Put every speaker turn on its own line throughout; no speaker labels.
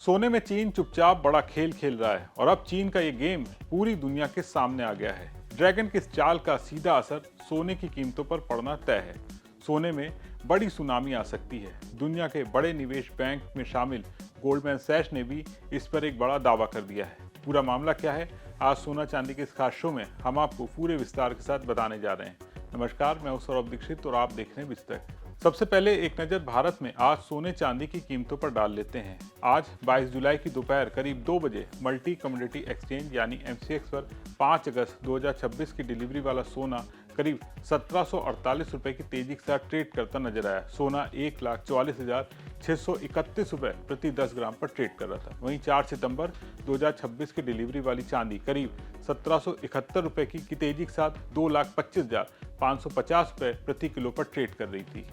सोने में चीन चुपचाप बड़ा खेल खेल रहा है और अब चीन का ये गेम पूरी दुनिया के सामने आ गया है। ड्रैगन की इस चाल का सीधा असर सोने की कीमतों पर पड़ना तय है। सोने में बड़ी सुनामी आ सकती है। दुनिया के बड़े निवेश बैंक में शामिल गोल्डमैन सैच ने भी इस पर एक बड़ा दावा कर दिया है। पूरा मामला क्या है, आज सोना चांदी के इस खास शो में हम आपको पूरे विस्तार के साथ बताने जा रहे हैं। नमस्कार, मैं हूं सौरभ दीक्षित और आप देख रहे हैं विस्तृत। सबसे पहले एक नज़र भारत में आज सोने चांदी की कीमतों पर डाल लेते हैं। आज 22 जुलाई की दोपहर करीब 2 बजे मल्टी कमोडिटी एक्सचेंज यानी MCX पर 5 अगस्त 2026 की डिलीवरी वाला सोना करीब 1748 रुपए की तेजी के साथ ट्रेड करता नजर आया। सोना 1,44,631 रुपए प्रति 10 ग्राम पर ट्रेड कर रहा था। वहीं 4 सितंबर 2026 की डिलीवरी वाली चांदी करीब 1771 रुपए की तेजी के साथ 2,25,550 रुपए प्रति किलो पर ट्रेड कर रही थी।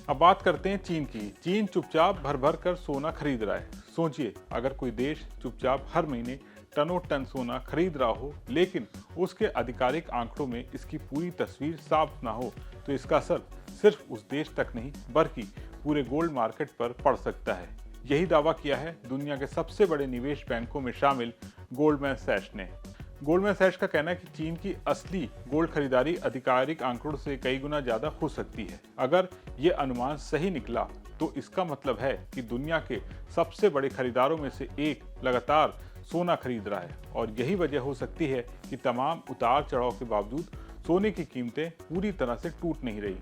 अब बात करते हैं चीन की। चीन चुपचाप भर भर कर सोना खरीद रहा है। सोचिए, अगर कोई देश चुपचाप हर महीने टनों टन सोना खरीद रहा हो लेकिन उसके आधिकारिक आंकड़ों में इसकी पूरी तस्वीर साफ ना हो तो इसका असर सिर्फ उस देश तक नहीं बल्कि पूरे गोल्ड मार्केट पर पड़ सकता है। यही दावा किया है दुनिया के सबसे बड़े निवेश बैंकों में शामिल गोल्डमैन सैच ने। गोल्डमैन सैच का कहना है कि चीन की असली गोल्ड खरीदारी आधिकारिक आंकड़ों से कई गुना ज्यादा हो सकती है। अगर ये अनुमान सही निकला तो इसका मतलब है कि दुनिया के सबसे बड़े खरीदारों में से एक लगातार सोना खरीद रहा है और यही वजह हो सकती है कि तमाम उतार चढ़ाव के बावजूद सोने की कीमतें पूरी तरह से टूट नहीं रही।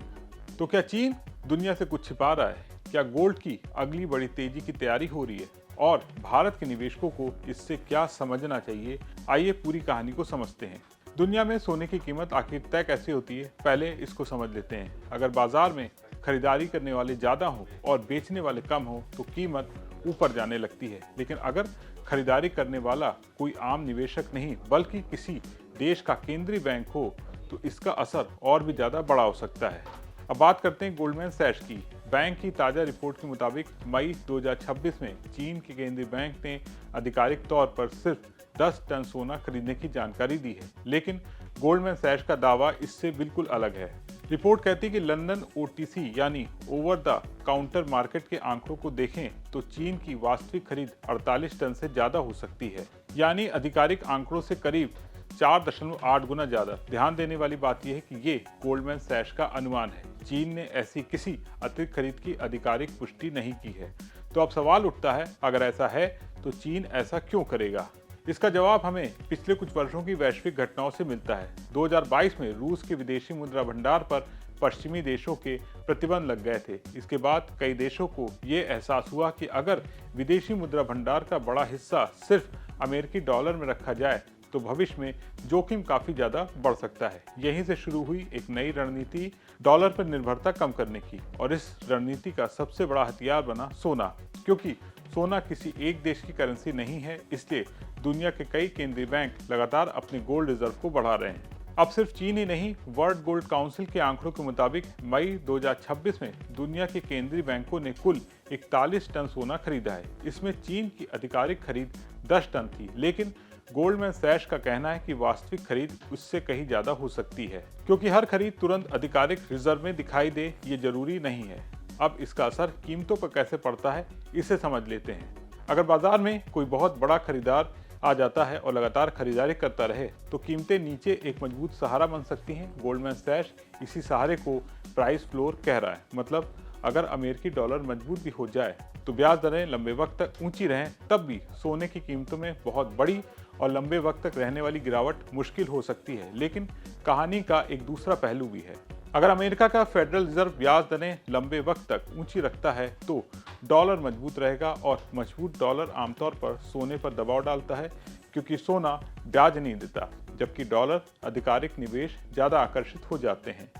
तो क्या चीन दुनिया से कुछ छिपा रहा है? क्या गोल्ड की अगली बड़ी तेजी की तैयारी हो रही है? और भारत के निवेशकों को इससे क्या समझना चाहिए? आइए पूरी कहानी को समझते हैं। दुनिया में सोने की कीमत आखिर तय कैसे होती है, पहले इसको समझ लेते हैं। अगर बाजार में खरीदारी करने वाले ज्यादा हो और बेचने वाले कम हो तो कीमत ऊपर जाने लगती है। लेकिन अगर खरीदारी करने वाला कोई आम निवेशक नहीं बल्कि किसी देश का केंद्रीय बैंक हो तो इसका असर और भी ज्यादा बड़ा हो सकता है। अब बात करते हैं गोल्डमैन सैच की। बैंक की ताज़ा रिपोर्ट के मुताबिक मई 2026 में चीन के केंद्रीय बैंक ने आधिकारिक तौर पर सिर्फ 10 टन सोना खरीदने की जानकारी दी है, लेकिन गोल्डमैन सैच का दावा इससे बिल्कुल अलग है। रिपोर्ट कहती है कि लंदन OTC यानी ओवर द काउंटर मार्केट के आंकड़ों को देखें तो चीन की वास्तविक खरीद 48 टन से ज्यादा हो सकती है, यानी आधिकारिक आंकड़ों से करीब 4.8 गुना ज्यादा। ध्यान देने वाली बात यह है कि ये गोल्डमैन सैच का अनुमान है। चीन ने ऐसी किसी अतिरिक्त खरीद की आधिकारिक पुष्टि नहीं की है। तो अब सवाल उठता है, अगर ऐसा है तो चीन ऐसा क्यों करेगा? इसका जवाब हमें पिछले कुछ वर्षों की वैश्विक घटनाओं से मिलता है। 2022 में रूस के विदेशी मुद्रा भंडार पर पश्चिमी देशों के प्रतिबंध लग गए थे। इसके बाद कई देशों को ये एहसास हुआ कि अगर विदेशी मुद्रा भंडार का बड़ा हिस्सा सिर्फ अमेरिकी डॉलर में रखा जाए तो भविष्य में जोखिम काफी ज्यादा बढ़ सकता है। यहीं से शुरू हुई एक नई रणनीति डॉलर पर निर्भरता कम करने की, और इस रणनीति का सबसे बड़ा हथियार बना सोना। क्योंकि सोना किसी एक देश की करेंसी नहीं है, इसलिए दुनिया के कई केंद्रीय बैंक लगातार अपने गोल्ड रिजर्व को बढ़ा रहे हैं। अब सिर्फ चीन ही नहीं, वर्ल्ड गोल्ड काउंसिल के आंकड़ों के मुताबिक मई 2026 में दुनिया के केंद्रीय बैंकों ने कुल 41 टन सोना खरीदा है। इसमें चीन की आधिकारिक खरीद 10 टन थी, लेकिन गोल्डमैन सैच का कहना है कि वास्तविक खरीद उससे कहीं ज्यादा हो सकती है। क्योंकि हर खरीद तुरंत आधिकारिक रिजर्व में दिखाई दे ये जरूरी नहीं है। अब इसका असर कीमतों पर कैसे पड़ता है, इसे समझ लेते हैं। अगर बाजार में कोई बहुत बड़ा खरीदार आ जाता है और लगातार खरीदारी करता रहे तो कीमतें नीचे एक मजबूत सहारा बन सकती हैं। गोल्डमैन सैच इसी सहारे को प्राइस फ्लोर कह रहा है। मतलब अगर अमेरिकी डॉलर मजबूत भी हो जाए तो ब्याज दरें लंबे वक्त तक ऊंची रहें, तब भी सोने की कीमतों में बहुत बड़ी और लंबे वक्त तक रहने वाली गिरावट मुश्किल हो सकती है। लेकिन कहानी का एक दूसरा पहलू भी है। अगर अमेरिका का फेडरल रिजर्व ब्याज दरें लंबे वक्त तक ऊंची रखता है तो डॉलर मजबूत रहेगा, और मजबूत डॉलर आमतौर पर सोने पर दबाव डालता है क्योंकि सोना ब्याज नहीं देता, जबकि डॉलर आधिकारिक निवेश ज़्यादा आकर्षित हो जाते हैं।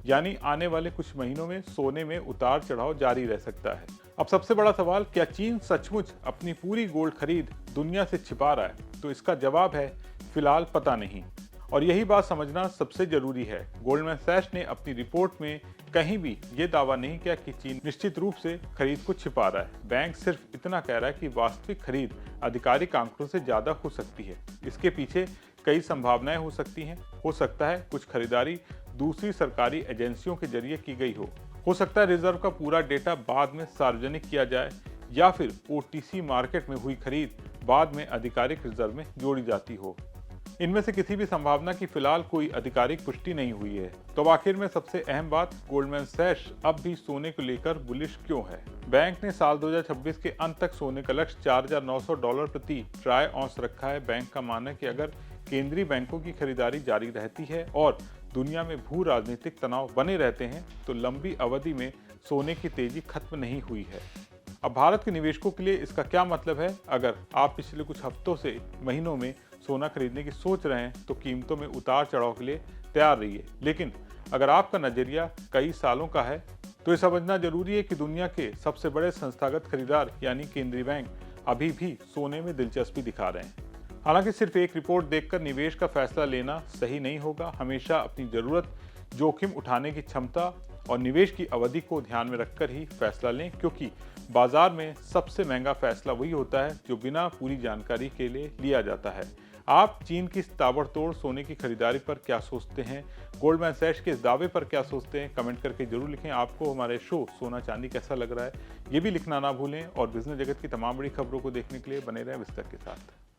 यानी आने वाले कुछ महीनों में सोने में उतार चढ़ाव जारी रह सकता है। अब सबसे बड़ा सवाल, क्या चीन सचमुच अपनी पूरी गोल्ड खरीद दुनिया से छिपा रहा है? तो इसका जवाब है फिलहाल पता नहीं, और यही बात समझना सबसे जरूरी है। गोल्डमैन सैच ने अपनी रिपोर्ट में कहीं भी ये दावा नहीं किया कि चीन निश्चित रूप से खरीद को छिपा रहा है। बैंक सिर्फ इतना कह रहा है कि वास्तविक खरीद आधिकारिक आंकड़ों से ज्यादा हो सकती है। इसके पीछे कई संभावनाएं हो सकती हैं। हो सकता है कुछ खरीदारी दूसरी सरकारी एजेंसियों के जरिए की गई हो सकता है रिजर्व का पूरा डेटा बाद में सार्वजनिक किया जाए, या फिर OTC मार्केट में हुई खरीद बाद में आधिकारिक रिजर्व में जोड़ी जाती हो। इनमें से किसी भी संभावना की फिलहाल कोई आधिकारिक पुष्टि नहीं हुई है। तो आखिर में सबसे अहम बात, गोल्डमैन सैक्स अब भी सोने को लेकर बुलिश क्यों है? बैंक ने साल 2026 के अंत तक सोने का लक्ष्य $4,900 प्रति ट्राई ऑunce रखा है। बैंक का मानना है कि अगर केंद्रीय बैंकों की खरीदारी जारी रहती है और दुनिया में भू राजनीतिक तनाव बने रहते हैं तो लंबी अवधि में सोने की तेजी खत्म नहीं हुई है। अब भारत के निवेशकों के लिए इसका क्या मतलब है? अगर आप पिछले कुछ हफ्तों से महीनों में सोना खरीदने की सोच रहे हैं तो कीमतों में उतार चढ़ाव के लिए तैयार रहिए। लेकिन अगर आपका नजरिया कई सालों का है तो ये समझना जरूरी है कि दुनिया के सबसे बड़े संस्थागत खरीदार यानी केंद्रीय बैंक अभी भी सोने में दिलचस्पी दिखा रहे हैं। हालांकि सिर्फ एक रिपोर्ट देखकर निवेश का फैसला लेना सही नहीं होगा। हमेशा अपनी जरूरत, जोखिम उठाने की क्षमता और निवेश की अवधि को ध्यान में रखकर ही फैसला लें, क्योंकि बाजार में सबसे महंगा फैसला वही होता है जो बिना पूरी जानकारी के लिए लिया जाता है। आप चीन की ताबड़तोड़ सोने की खरीदारी पर क्या सोचते हैं? गोल्डमैन सैक्स के इस दावे पर क्या सोचते हैं? कमेंट करके जरूर लिखें। आपको हमारे शो सोना चांदी कैसा लग रहा है ये भी लिखना ना भूलें और बिजनेस जगत की तमाम बड़ी खबरों को देखने के लिए बने रहें विस्तार के साथ।